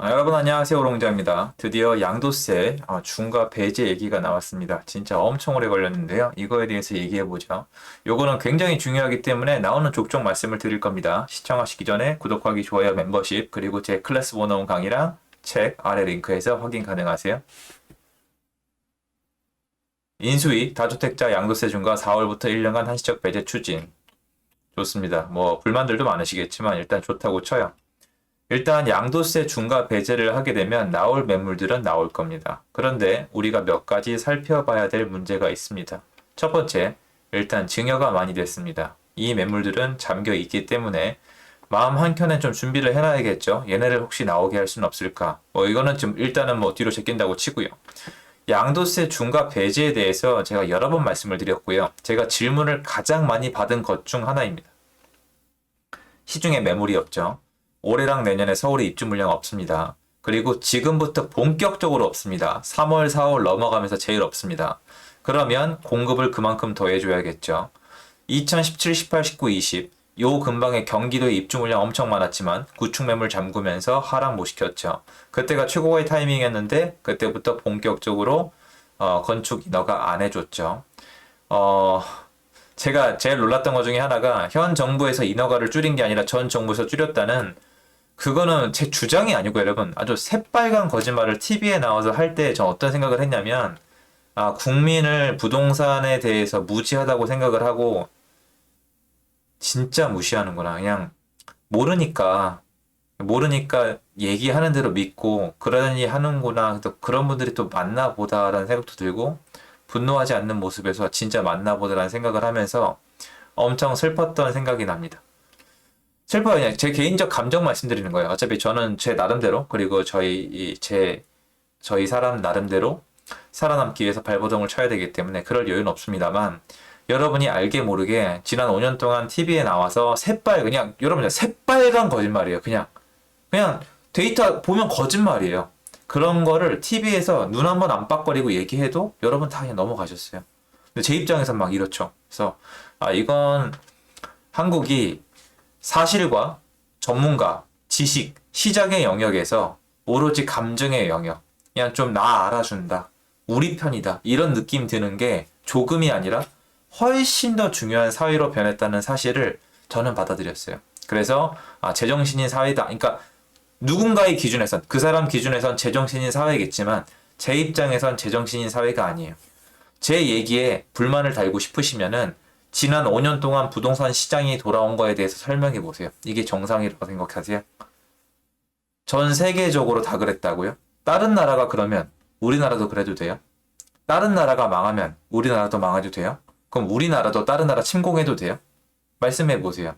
여러분 안녕하세요. 오롱자입니다. 드디어 양도세 중과 배제 얘기가 나왔습니다. 진짜 엄청 오래 걸렸는데요. 이거에 대해서 얘기해보죠. 요거는 굉장히 중요하기 때문에 나오는 족족 말씀을 드릴 겁니다. 시청하시기 전에 구독하기, 좋아요, 멤버십, 그리고 제 클래스 101 강의랑 책 아래 링크에서 확인 가능하세요. 인수위 다주택자 양도세 중과 4월부터 1년간 한시적 배제 추진. 좋습니다. 뭐 불만들도 많으시겠지만 일단 좋다고 쳐요. 일단 양도세 중과 배제를 하게 되면 나올 매물들은 나올 겁니다. 그런데 우리가 몇 가지 살펴봐야 될 문제가 있습니다. 첫 번째, 일단 증여가 많이 됐습니다. 이 매물들은 잠겨 있기 때문에 마음 한켠에 좀 준비를 해놔야겠죠. 얘네를 혹시 나오게 할 수는 없을까? 이거는 좀 일단은 뒤로 제낀다고 치고요. 양도세 중과 배제에 대해서 제가 여러 번 말씀을 드렸고요. 제가 질문을 가장 많이 받은 것 중 하나입니다. 시중에 매물이 없죠. 올해랑 내년에 서울에 입주 물량 없습니다. 그리고 지금부터 본격적으로 없습니다. 3월, 4월 넘어가면서 제일 없습니다. 그러면 공급을 그만큼 더 해줘야겠죠. 2017, 18, 19, 20. 요 근방에 경기도에 입주 물량 엄청 많았지만 구축 매물 잠그면서 하락 못 시켰죠. 그때가 최고의 타이밍이었는데 그때부터 본격적으로 건축 인허가 안 해줬죠. 제가 제일 놀랐던 것 중에 하나가 현 정부에서 인허가를 줄인 게 아니라 전 정부에서 줄였다는 그거는 제 주장이 아니고 여러분 아주 새빨간 거짓말을 TV에 나와서 할 때 저 어떤 생각을 했냐면 국민을 부동산에 대해서 무지하다고 생각을 하고 진짜 무시하는구나. 그냥 모르니까 얘기하는 대로 믿고 그러니 하는구나. 또 그런 분들이 또 많나 보다라는 생각도 들고 분노하지 않는 모습에서 진짜 맞나 보다라는 생각을 하면서 엄청 슬펐던 생각이 납니다. 슬퍼요. 그냥 제 개인적 감정 말씀드리는 거예요. 어차피 저는 제 나름대로 그리고 저희 사람 나름대로 살아남기 위해서 발버둥을 쳐야 되기 때문에 그럴 여유는 없습니다만 여러분이 알게 모르게 지난 5년 동안 TV에 나와서 여러분 새빨간 거짓말이에요. 그냥 데이터 보면 거짓말이에요. 그런 거를 TV에서 눈 한번 안 빡거리고 얘기해도 여러분 다 그냥 넘어가셨어요. 근데 제 입장에선 막 이렇죠. 그래서 이건 한국이 사실과 전문가, 지식, 시장의 영역에서 오로지 감정의 영역, 그냥 좀 나 알아준다, 우리 편이다 이런 느낌 드는 게 조금이 아니라 훨씬 더 중요한 사회로 변했다는 사실을 저는 받아들였어요. 그래서 제정신인 사회다. 그러니까 누군가의 기준에선 그 사람 기준에선 제정신인 사회겠지만 제 입장에선 제정신인 사회가 아니에요. 제 얘기에 불만을 달고 싶으시면은 지난 5년 동안 부동산 시장이 돌아온 거에 대해서 설명해 보세요. 이게 정상이라고 생각하세요? 전 세계적으로 다 그랬다고요? 다른 나라가 그러면 우리나라도 그래도 돼요? 다른 나라가 망하면 우리나라도 망해도 돼요? 그럼 우리나라도 다른 나라 침공해도 돼요? 말씀해 보세요.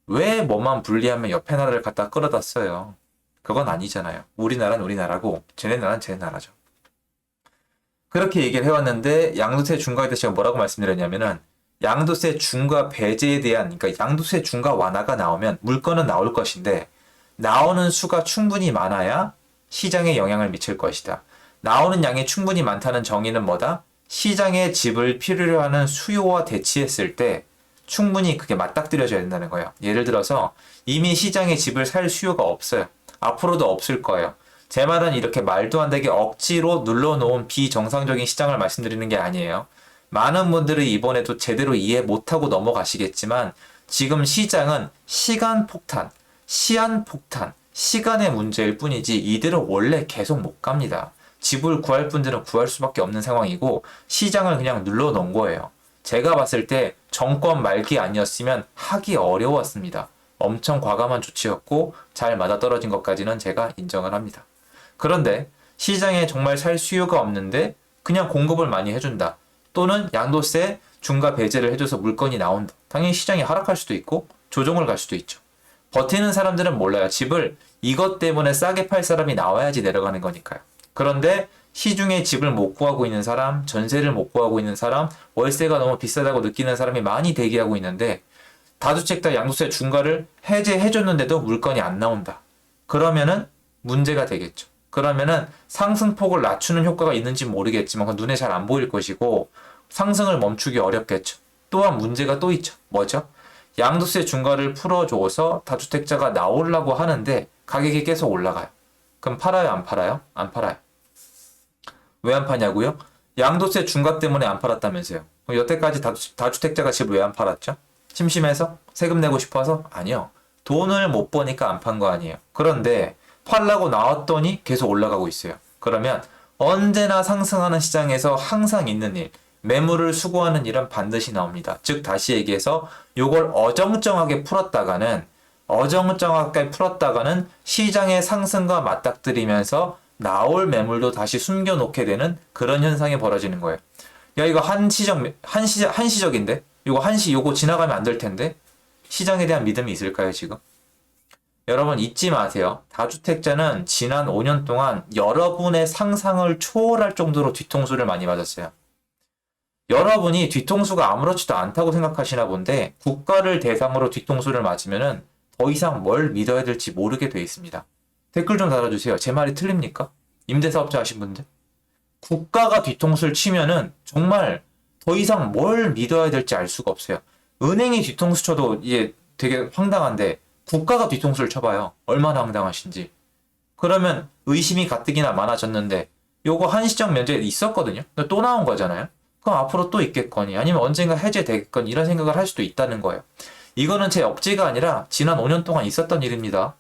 왜 뭐만 분리하면 옆에 나라를 갖다 끌어다 써요? 그건 아니잖아요. 우리나라는 우리나라고 쟤네 나라는 쟤네 나라죠. 그렇게 얘기를 해왔는데 양도세 중과에 대해서 제가 뭐라고 말씀드렸냐면은 양도세 중과 배제에 대한 그러니까 양도세 중과 완화가 나오면 물건은 나올 것인데 나오는 수가 충분히 많아야 시장에 영향을 미칠 것이다. 나오는 양이 충분히 많다는 정의는 뭐다? 시장에 집을 필요로 하는 수요와 대치했을 때 충분히 그게 맞닥뜨려져야 된다는 거예요. 예를 들어서 이미 시장에 집을 살 수요가 없어요. 앞으로도 없을 거예요. 제 말은 이렇게 말도 안 되게 억지로 눌러놓은 비정상적인 시장을 말씀드리는 게 아니에요. 많은 분들이 이번에도 제대로 이해 못하고 넘어가시겠지만 지금 시장은 시간 폭탄, 시한 폭탄, 시간의 문제일 뿐이지 이대로 원래 계속 못 갑니다. 집을 구할 분들은 구할 수밖에 없는 상황이고 시장을 그냥 눌러놓은 거예요. 제가 봤을 때 정권 말기 아니었으면 하기 어려웠습니다. 엄청 과감한 조치였고 잘 맞아떨어진 것까지는 제가 인정을 합니다. 그런데 시장에 정말 살 수요가 없는데 그냥 공급을 많이 해준다. 또는 양도세 중과 배제를 해줘서 물건이 나온다. 당연히 시장이 하락할 수도 있고 조정을 갈 수도 있죠. 버티는 사람들은 몰라요. 집을 이것 때문에 싸게 팔 사람이 나와야지 내려가는 거니까요. 그런데 시중에 집을 못 구하고 있는 사람, 전세를 못 구하고 있는 사람, 월세가 너무 비싸다고 느끼는 사람이 많이 대기하고 있는데 다주택자 양도세 중과를 해제해줬는데도 물건이 안 나온다. 그러면은 문제가 되겠죠. 그러면은 상승폭을 낮추는 효과가 있는지 모르겠지만 그건 눈에 잘 안 보일 것이고 상승을 멈추기 어렵겠죠. 또한 문제가 또 있죠. 뭐죠? 양도세 중과를 풀어줘서 다주택자가 나오려고 하는데 가격이 계속 올라가요. 그럼 팔아요, 안 팔아요? 안 팔아요. 왜 안 파냐고요? 양도세 중과 때문에 안 팔았다면서요. 그럼 여태까지 다주택자가 집을 왜 안 팔았죠? 심심해서? 세금 내고 싶어서? 아니요. 돈을 못 버니까 안 판 거 아니에요. 그런데 팔라고 나왔더니 계속 올라가고 있어요. 그러면 언제나 상승하는 시장에서 항상 있는 일, 매물을 수거하는 일은 반드시 나옵니다. 즉 다시 얘기해서 요걸 어정쩡하게 풀었다가는 시장의 상승과 맞닥뜨리면서 나올 매물도 다시 숨겨놓게 되는 그런 현상이 벌어지는 거예요. 야, 이거 한시적인데? 요거 지나가면 안 될 텐데? 시장에 대한 믿음이 있을까요, 지금? 여러분 잊지 마세요. 다주택자는 지난 5년 동안 여러분의 상상을 초월할 정도로 뒤통수를 많이 맞았어요. 여러분이 뒤통수가 아무렇지도 않다고 생각하시나 본데 국가를 대상으로 뒤통수를 맞으면은 더 이상 뭘 믿어야 될지 모르게 돼 있습니다. 댓글 좀 달아주세요. 제 말이 틀립니까? 임대사업자 하신 분들. 국가가 뒤통수를 치면은 정말 더 이상 뭘 믿어야 될지 알 수가 없어요. 은행이 뒤통수 쳐도 이게 되게 황당한데 국가가 뒤통수를 쳐봐요. 얼마나 황당하신지. 그러면 의심이 가뜩이나 많아졌는데 요거 한시적 면제 있었거든요. 근데 또 나온 거잖아요. 그럼 앞으로 또 있겠거니 아니면 언젠가 해제되겠거니 이런 생각을 할 수도 있다는 거예요. 이거는 제 억지가 아니라 지난 5년 동안 있었던 일입니다.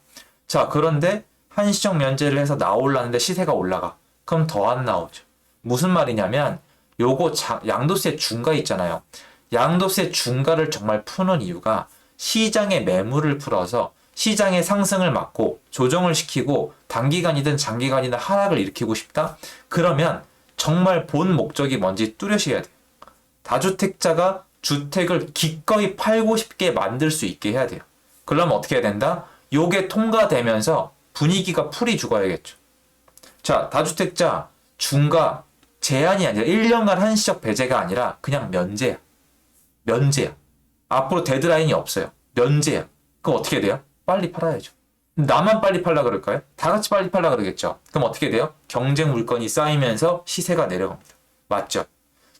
자, 그런데 한시적 면제를 해서 나오려는데 시세가 올라가. 그럼 더 안 나오죠. 무슨 말이냐면 요거 양도세 중과 있잖아요. 양도세 중과를 정말 푸는 이유가 시장의 매물을 풀어서 시장의 상승을 막고 조정을 시키고 단기간이든 장기간이든 하락을 일으키고 싶다? 그러면 정말 본 목적이 뭔지 뚜렷이 해야 돼요. 다주택자가 주택을 기꺼이 팔고 싶게 만들 수 있게 해야 돼요. 그러면 어떻게 해야 된다? 요게 통과되면서 분위기가 풀이 죽어야겠죠. 자, 다주택자 중과 제한이 아니라 1년간 한시적 배제가 아니라 그냥 면제야. 면제야. 앞으로 데드라인이 없어요. 면제야. 그럼 어떻게 돼요? 빨리 팔아야죠. 나만 빨리 팔라 그럴까요? 다 같이 빨리 팔라 그러겠죠. 그럼 어떻게 돼요? 경쟁 물건이 쌓이면서 시세가 내려갑니다. 맞죠?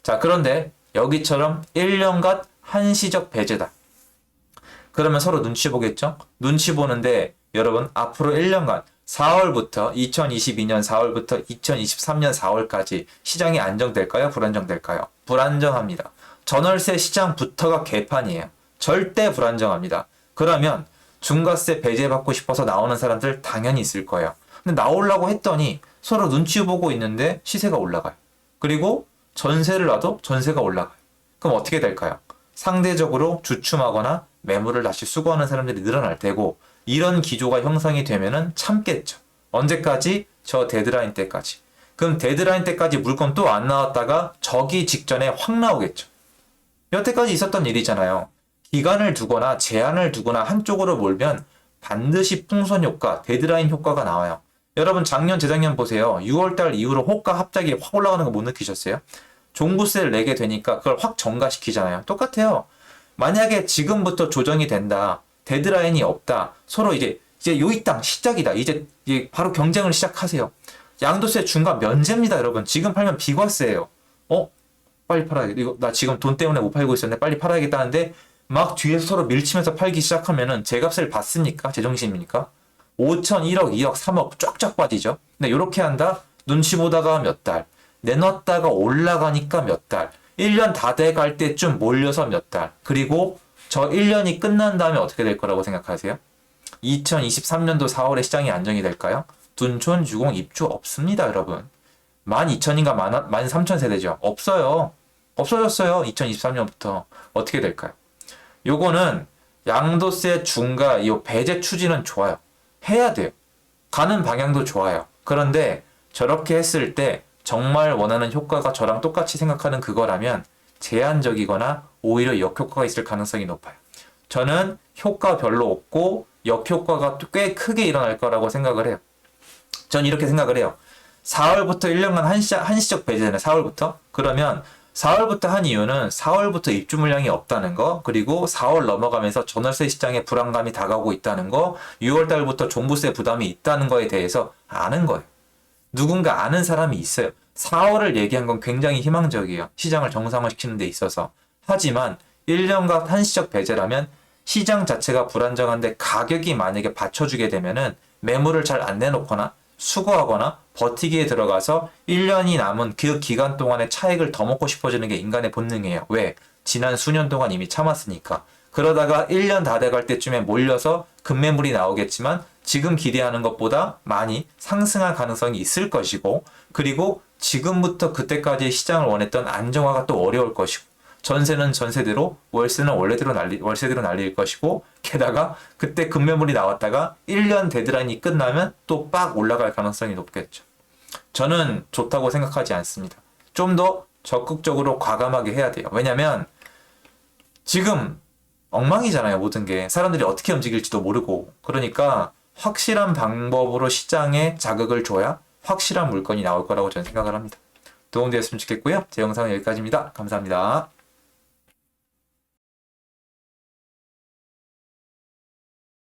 자, 그런데 여기처럼 1년간 한시적 배제다. 그러면 서로 눈치 보겠죠? 눈치 보는데 여러분 앞으로 1년간 2022년 4월부터 2023년 4월까지 시장이 안정될까요? 불안정될까요? 불안정합니다. 전월세 시장부터가 개판이에요. 절대 불안정합니다. 그러면 중과세 배제받고 싶어서 나오는 사람들 당연히 있을 거예요. 근데 나오려고 했더니 서로 눈치 보고 있는데 시세가 올라가요. 그리고 전세를 놔도 전세가 올라가요. 그럼 어떻게 될까요? 상대적으로 주춤하거나 매물을 다시 수거하는 사람들이 늘어날 테고 이런 기조가 형성이 되면은 참겠죠. 언제까지? 저 데드라인 때까지. 그럼 데드라인 때까지 물건 또 안 나왔다가 저기 직전에 확 나오겠죠. 여태까지 있었던 일이잖아요. 기간을 두거나 제한을 두거나 한쪽으로 몰면 반드시 풍선 효과, 데드라인 효과가 나와요. 여러분 작년, 재작년 보세요. 6월달 이후로 호가 갑자기 확 올라가는 거 못 느끼셨어요? 종부세를 내게 되니까 그걸 확 전가시키잖아요. 똑같아요. 만약에 지금부터 조정이 된다. 데드라인이 없다. 서로 이제 요이 땅 시작이다. 이제 바로 경쟁을 시작하세요. 양도세 중과 면제입니다, 여러분. 지금 팔면 비과세예요. 빨리 팔아야겠다. 이거 나 지금 돈 때문에 못 팔고 있었는데 빨리 팔아야겠다는데 막 뒤에서 서로 밀치면서 팔기 시작하면은 제 값을 받습니까? 제정신입니까? 5천, 1억, 2억, 3억 쫙쫙 빠지죠. 근데 이렇게 한다? 눈치 보다가 몇 달, 내놨다가 올라가니까 몇 달, 1년 다 돼갈 때쯤 몰려서 몇 달, 그리고 저 1년이 끝난 다음에 어떻게 될 거라고 생각하세요? 2023년도 4월에 시장이 안정이 될까요? 둔촌, 주공, 입주 없습니다, 여러분. 12,000인가 13,000 세대죠. 없어요. 없어졌어요. 2023년부터. 어떻게 될까요? 요거는 양도세 중과 이 배제 추진은 좋아요. 해야 돼요. 가는 방향도 좋아요. 그런데 저렇게 했을 때 정말 원하는 효과가 저랑 똑같이 생각하는 그거라면 제한적이거나 오히려 역효과가 있을 가능성이 높아요. 저는 효과 별로 없고 역효과가 꽤 크게 일어날 거라고 생각을 해요. 전 이렇게 생각을 해요. 4월부터 1년간 한시적 배제잖아요. 4월부터. 그러면 4월부터 한 이유는 4월부터 입주 물량이 없다는 거, 그리고 4월 넘어가면서 전월세 시장에 불안감이 다가오고 있다는 거, 6월 달부터 종부세 부담이 있다는 거에 대해서 아는 거예요. 누군가 아는 사람이 있어요. 4월을 얘기한 건 굉장히 희망적이에요. 시장을 정상화시키는 데 있어서. 하지만 1년간 한시적 배제라면 시장 자체가 불안정한데 가격이 만약에 받쳐주게 되면은 매물을 잘 안 내놓거나 수거하거나 버티기에 들어가서 1년이 남은 그 기간 동안의 차익을 더 먹고 싶어지는 게 인간의 본능이에요. 왜? 지난 수년 동안 이미 참았으니까. 그러다가 1년 다 돼갈 때쯤에 몰려서 급매물이 나오겠지만 지금 기대하는 것보다 많이 상승할 가능성이 있을 것이고, 그리고 지금부터 그때까지 시장을 원했던 안정화가 또 어려울 것이고, 전세는 전세대로, 월세는 월세대로 날릴 것이고, 게다가 그때 급매물이 나왔다가 1년 데드라인이 끝나면 또 빡 올라갈 가능성이 높겠죠. 저는 좋다고 생각하지 않습니다. 좀 더 적극적으로 과감하게 해야 돼요. 왜냐면 지금 엉망이잖아요, 모든 게. 사람들이 어떻게 움직일지도 모르고. 그러니까 확실한 방법으로 시장에 자극을 줘야 확실한 물건이 나올 거라고 저는 생각을 합니다. 도움되었으면 좋겠고요. 제 영상은 여기까지입니다. 감사합니다.